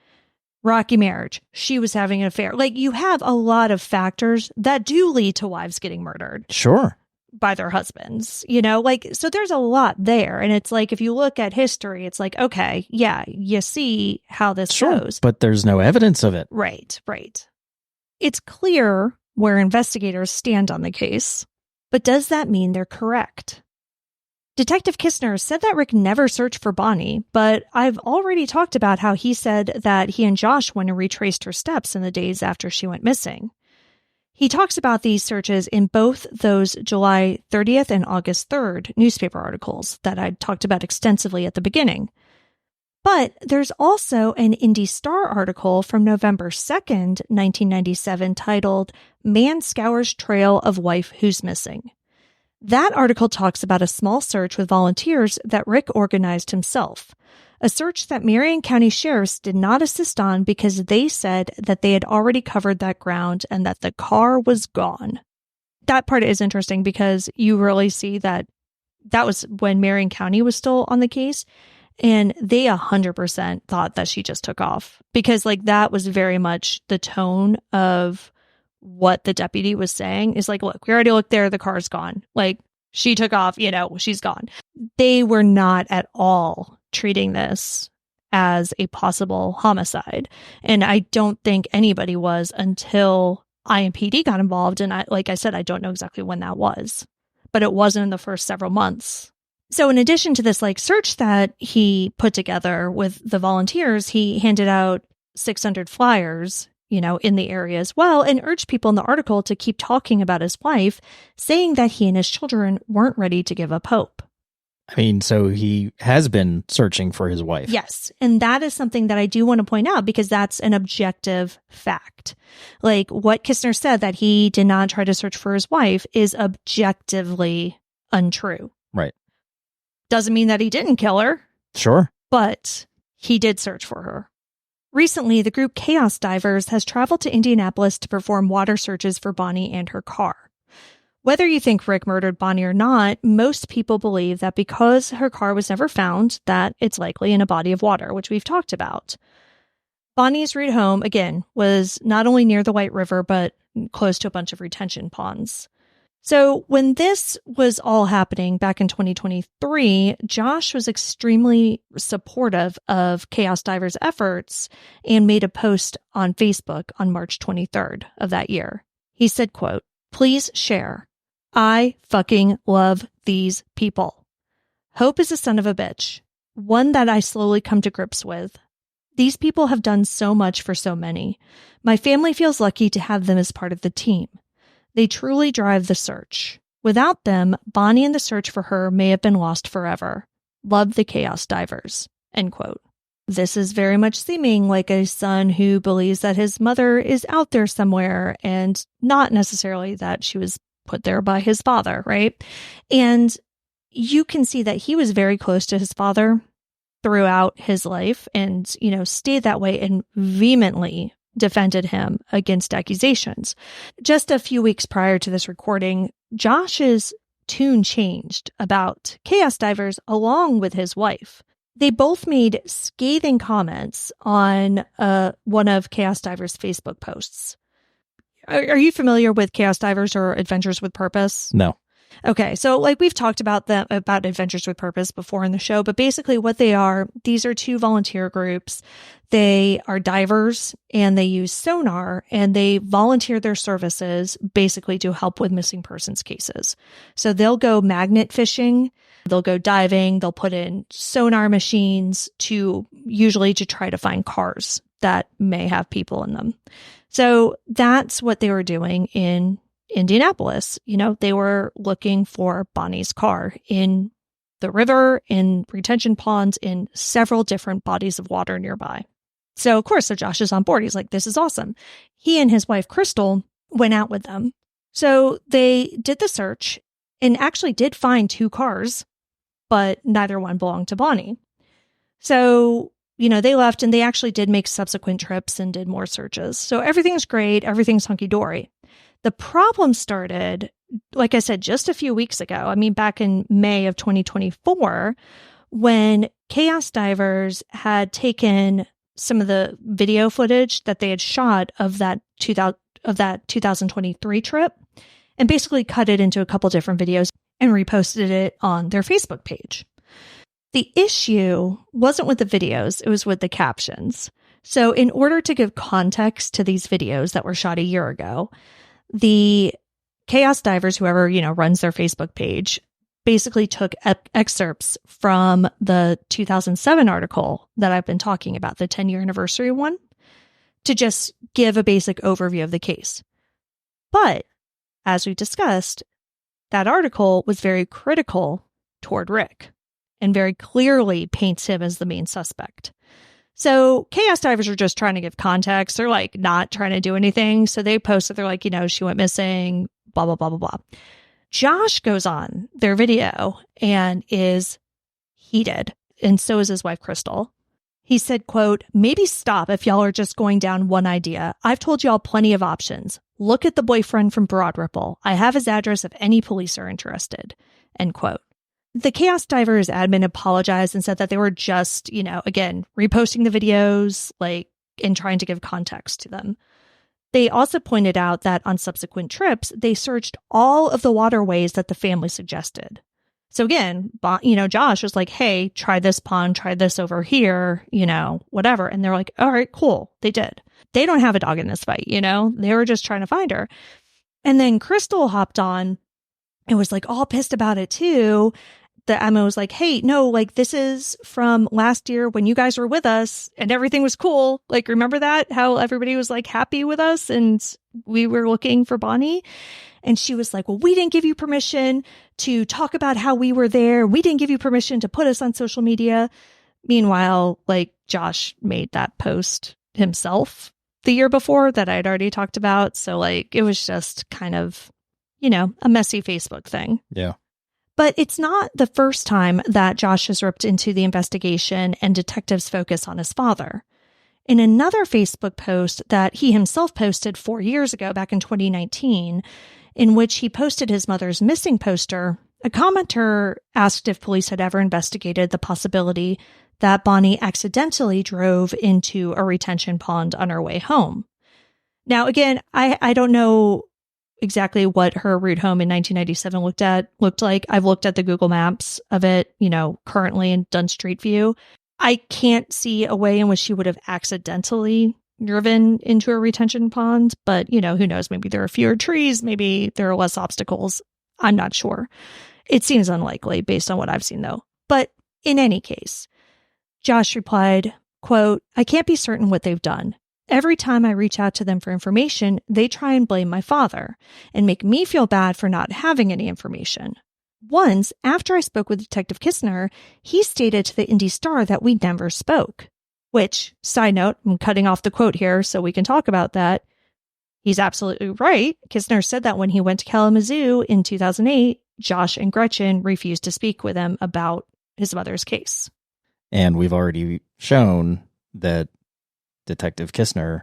rocky marriage, she was having an affair. Like, you have a lot of factors that do lead to wives getting murdered. Sure. By their husbands, so there's a lot there. And it's like, if you look at history, it's like, okay, yeah, you see how this goes. But there's no evidence of it. Right. It's clear where investigators stand on the case, but does that mean they're correct? Detective Kistner said that Rick never searched for Bonnie, but I've already talked about how he said that he and Josh went and retraced her steps in the days after she went missing. He talks about these searches in both those July 30th and August 3rd newspaper articles that I talked about extensively at the beginning. But there's also an Indy Star article from November 2nd, 1997, titled Man Scours Trail of Wife Who's Missing. That article talks about a small search with volunteers that Rick organized himself, a search that Marion County sheriffs did not assist on because they said that they had already covered that ground and that the car was gone. That part is interesting because you really see that was when Marion County was still on the case. And they 100% thought that she just took off because that was very much the tone of what the deputy was saying is look, we already looked there. The car's gone. She took off, she's gone. They were not at all treating this as a possible homicide. And I don't think anybody was until IMPD got involved. And like I said, I don't know exactly when that was, but it wasn't in the first several months. So in addition to this search that he put together with the volunteers, he handed out 600 flyers, in the area as well, and urged people in the article to keep talking about his wife, saying that he and his children weren't ready to give up hope. I mean, so he has been searching for his wife. Yes. And that is something that I do want to point out because that's an objective fact. What Kistner said that he did not try to search for his wife is objectively untrue. Right. Doesn't mean that he didn't kill her. Sure. But he did search for her. Recently, the group Chaos Divers has traveled to Indianapolis to perform water searches for Bonnie and her car. Whether you think Rick murdered Bonnie or not, most people believe that because her car was never found, that it's likely in a body of water, which we've talked about. Bonnie's route home, again, was not only near the White River, but close to a bunch of retention ponds. So when this was all happening back in 2023, Josh was extremely supportive of Chaos Divers' efforts and made a post on Facebook on March 23rd of that year. He said, quote, "Please share. I fucking love these people. Hope is a son of a bitch, one that I slowly come to grips with. These people have done so much for so many. My family feels lucky to have them as part of the team. They truly drive the search. Without them, Bonnie and the search for her may have been lost forever. Love the Chaos Divers." End quote. This is very much seeming like a son who believes that his mother is out there somewhere and not necessarily that she was put there by his father, right? And you can see that he was very close to his father throughout his life and, stayed that way and vehemently defended him against accusations. Just a few weeks prior to this recording, Josh's tune changed about Chaos Divers along with his wife. They both made scathing comments on one of Chaos Divers' Facebook posts. Are you familiar with Chaos Divers or Adventures with Purpose? No. Okay, so we've talked about Adventures with Purpose before in the show, but basically what they are, these are two volunteer groups. They are divers and they use sonar and they volunteer their services basically to help with missing persons cases. So they'll go magnet fishing, they'll go diving, they'll put in sonar machines usually to try to find cars that may have people in them. So that's what they were doing in Indianapolis. They were looking for Bonnie's car in the river, in retention ponds, in several different bodies of water nearby. So, of course, Josh is on board. He's like, this is awesome. He and his wife, Crystal, went out with them. So they did the search and actually did find two cars, but neither one belonged to Bonnie. So, they left and they actually did make subsequent trips and did more searches. So everything's great. Everything's hunky-dory. The problem started, like I said, just a few weeks ago. Back in May of 2024, when Chaos Divers had taken some of the video footage that they had shot of that 2023 trip and basically cut it into a couple different videos and reposted it on their Facebook page. The issue wasn't with the videos, it was with the captions. So in order to give context to these videos that were shot a year ago, the Chaos Divers, whoever, runs their Facebook page, basically took excerpts from the 2007 article that I've been talking about, the 10-year anniversary one, to just give a basic overview of the case. But as we discussed, that article was very critical toward Rick and very clearly paints him as the main suspect. So chaos divers are just trying to give context. They're like not trying to do anything. So they posted, they're like, she went missing, blah, blah, blah, blah, blah. Josh goes on their video and is heated. And so is his wife, Crystal. He said, quote, "Maybe stop if y'all are just going down one idea. I've told y'all plenty of options. Look at the boyfriend from Broad Ripple. I have his address if any police are interested." End quote. The Chaos Divers admin apologized and said that they were just, again, reposting the videos, and trying to give context to them. They also pointed out that on subsequent trips, they searched all of the waterways that the family suggested. So again, Josh was like, hey, try this pond, try this over here, whatever. And they're like, all right, cool. They did. They don't have a dog in this fight, They were just trying to find her. And then Crystal hopped on and was like all pissed about it too. The Emma was like, hey, no, this is from last year when you guys were with us and everything was cool. Remember that? How everybody was happy with us and we were looking for Bonnie? And she was like, well, we didn't give you permission to talk about how we were there. We didn't give you permission to put us on social media. Meanwhile, Josh made that post himself the year before that I'd already talked about. So it was just kind of, a messy Facebook thing. Yeah. But it's not the first time that Josh has ripped into the investigation and detectives' focus on his father. In another Facebook post that he himself posted 4 years ago, back in 2019, in which he posted his mother's missing poster, a commenter asked if police had ever investigated the possibility that Bonnie accidentally drove into a retention pond on her way home. Now, again, I don't know exactly what her route home in 1997 looked like. I've looked at the Google Maps of it, currently and done Street View. I can't see a way in which she would have accidentally driven into a retention pond, but who knows? Maybe there are fewer trees, maybe there are less obstacles. I'm not sure. It seems unlikely based on what I've seen though. But in any case, Josh replied, quote, "I can't be certain what they've done. Every time I reach out to them for information, they try and blame my father and make me feel bad for not having any information. Once, after I spoke with Detective Kistner, he stated to the Indy Star that we never spoke." Which, side note, I'm cutting off the quote here so we can talk about that. He's absolutely right. Kistner said that when he went to Kalamazoo in 2008, Josh and Gretchen refused to speak with him about his mother's case. And we've already shown that Detective Kistner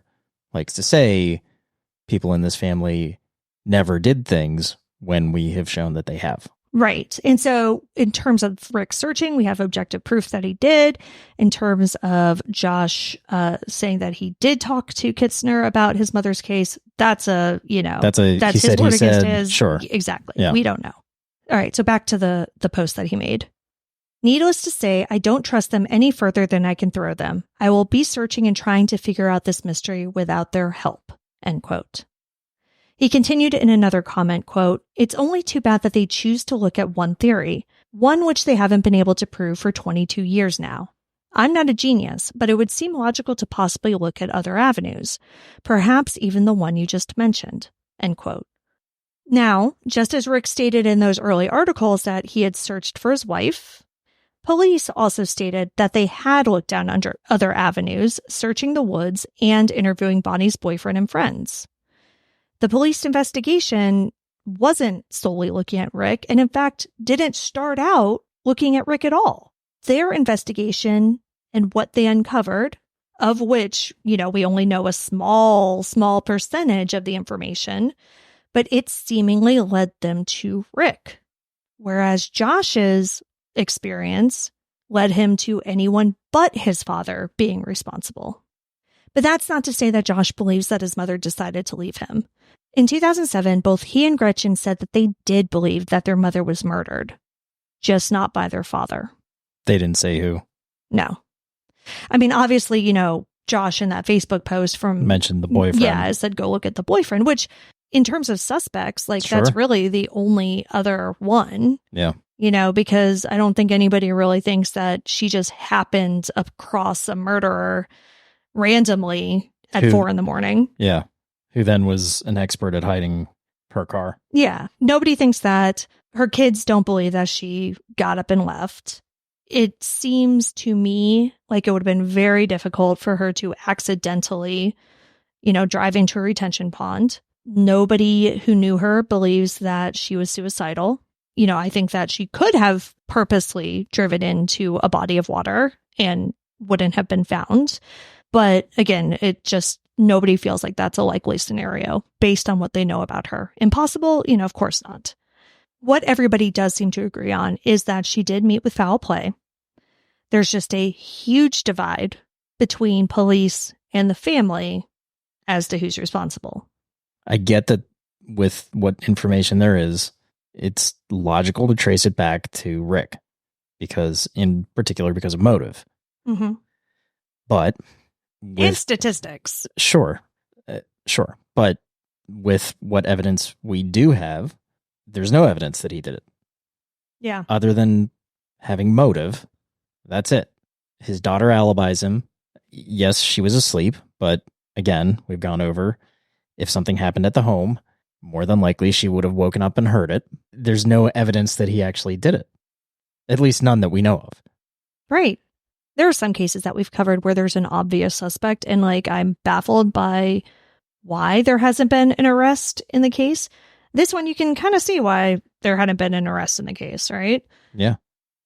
likes to say people in this family never did things when we have shown that they have. Right. And so in terms of Rick searching, we have objective proof that he did. In terms of Josh saying that he did talk to Kistner about his mother's case, that's his word against his. Sure. Exactly. Yeah. We don't know. All right. So back to the post that he made. "Needless to say, I don't trust them any further than I can throw them. I will be searching and trying to figure out this mystery without their help." End quote. He continued in another comment, quote, "It's only too bad that they choose to look at one theory, one which they haven't been able to prove for 22 years now. I'm not a genius, but it would seem logical to possibly look at other avenues, perhaps even the one you just mentioned." End quote. Now, just as Rick stated in those early articles that he had searched for his wife, police also stated that they had looked down under other avenues, searching the woods and interviewing Bonnie's boyfriend and friends. The police investigation wasn't solely looking at Rick, and in fact, didn't start out looking at Rick at all. Their investigation and what they uncovered, of which, we only know a small percentage of the information, but it seemingly led them to Rick. Whereas Josh's experience led him to anyone but his father being responsible. But that's not to say that Josh believes that his mother decided to leave him. In 2007, both he and Gretchen said that they did believe that their mother was murdered, just not by their father. They didn't say who. No. I mean, obviously, Josh in that Facebook post mentioned the boyfriend. Yeah, said go look at the boyfriend, which in terms of suspects, Sure. That's really the only other one. Yeah. Because I don't think anybody really thinks that she just happened across a murderer randomly at 4 a.m. Yeah. Who then was an expert at hiding her car. Yeah. Nobody thinks that. Her kids don't believe that she got up and left. It seems to me like it would have been very difficult for her to accidentally, drive into a retention pond. Nobody who knew her believes that she was suicidal. I think that she could have purposely driven into a body of water and wouldn't have been found. But again, nobody feels like that's a likely scenario based on what they know about her. Impossible? Of course not. What everybody does seem to agree on is that she did meet with foul play. There's just a huge divide between police and the family as to who's responsible. I get that with what information there is, it's logical to trace it back to Rick, in particular because of motive. Mm-hmm. But and statistics. Sure. But with what evidence we do have, there's no evidence that he did it. Yeah. Other than having motive, that's it. His daughter alibis him. Yes, she was asleep, but again, we've gone over, if something happened at the home, more than likely she would have woken up and heard it. There's no evidence that he actually did it. At least none that we know of. Right. There are some cases that we've covered where there's an obvious suspect, and I'm baffled by why there hasn't been an arrest in the case. This one, you can kind of see why there hadn't been an arrest in the case, right? Yeah.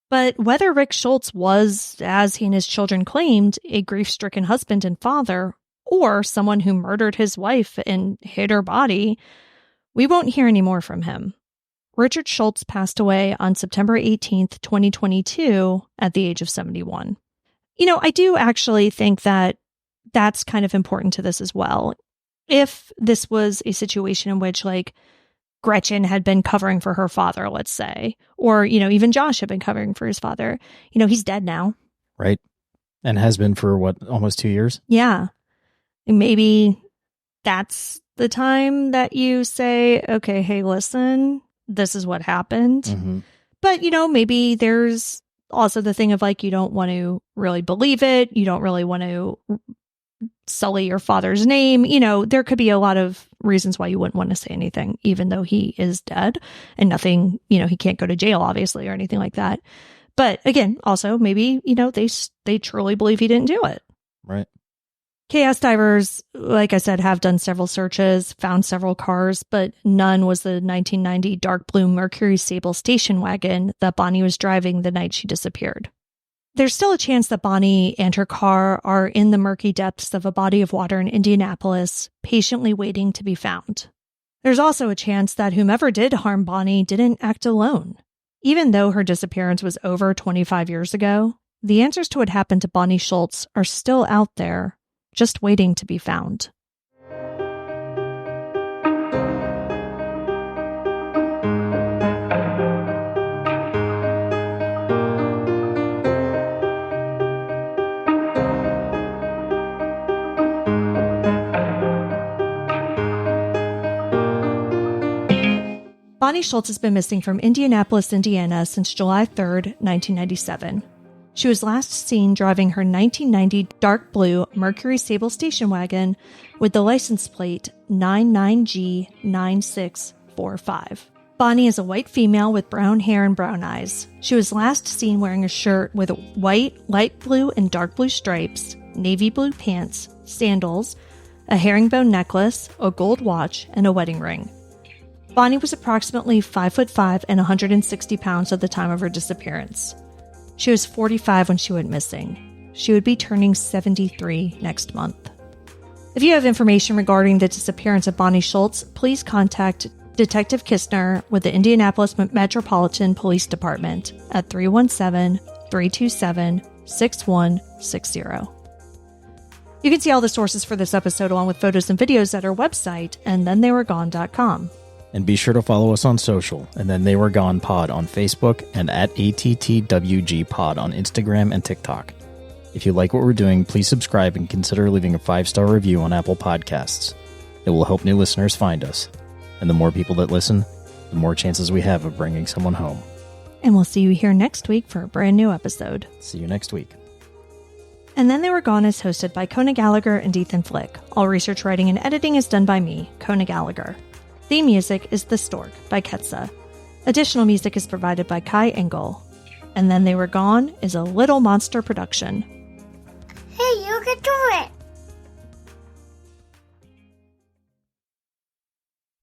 But whether Rick Schultz was, as he and his children claimed, a grief-stricken husband and father, or someone who murdered his wife and hid her body, we won't hear any more from him. Richard Schultz passed away on September 18th, 2022, at the age of 71. I do actually think that that's kind of important to this as well. If this was a situation in which, Gretchen had been covering for her father, let's say, or, even Josh had been covering for his father, he's dead now. Right. And has been for almost 2 years? Yeah. Maybe that's the time that you say, okay, hey, listen, this is what happened. Mm-hmm. But, maybe there's also the thing of you don't want to really believe it. You don't really want to sully your father's name. There could be a lot of reasons why you wouldn't want to say anything, even though he is dead and nothing, he can't go to jail, obviously, or anything like that. But again, also maybe, they truly believe he didn't do it. Right. Chaos divers, like I said, have done several searches, found several cars, but none was the 1990 dark blue Mercury Sable station wagon that Bonnie was driving the night she disappeared. There's still a chance that Bonnie and her car are in the murky depths of a body of water in Indianapolis, patiently waiting to be found. There's also a chance that whomever did harm Bonnie didn't act alone. Even though her disappearance was over 25 years ago, the answers to what happened to Bonnie Schultz are still out there, just waiting to be found. Bonnie Schultz has been missing from Indianapolis, Indiana since July 3rd, 1997. She was last seen driving her 1990 dark blue Mercury Sable station wagon with the license plate 99G9645. Bonnie is a white female with brown hair and brown eyes. She was last seen wearing a shirt with white, light blue, and dark blue stripes, navy blue pants, sandals, a herringbone necklace, a gold watch, and a wedding ring. Bonnie was approximately 5'5" and 160 pounds at the time of her disappearance. She was 45 when she went missing. She would be turning 73 next month. If you have information regarding the disappearance of Bonnie Schultz, please contact Detective Kistner with the Indianapolis Metropolitan Police Department at 317-327-6160. You can see all the sources for this episode along with photos and videos at our website, andthentheywegone.com. And be sure to follow us on social, and then They Were Gone Pod on Facebook and at ATTWG Pod on Instagram and TikTok. If you like what we're doing, please subscribe and consider leaving a 5-star review on Apple Podcasts. It will help new listeners find us. And the more people that listen, the more chances we have of bringing someone home. And we'll see you here next week for a brand new episode. See you next week. And Then They Were Gone is hosted by Kona Gallagher and Ethan Flick. All research, writing, and editing is done by me, Kona Gallagher. Theme music is The Stork by Ketsa. Additional music is provided by Kai Engel. And Then They Were Gone is a Little Monster production. Hey, you can do it!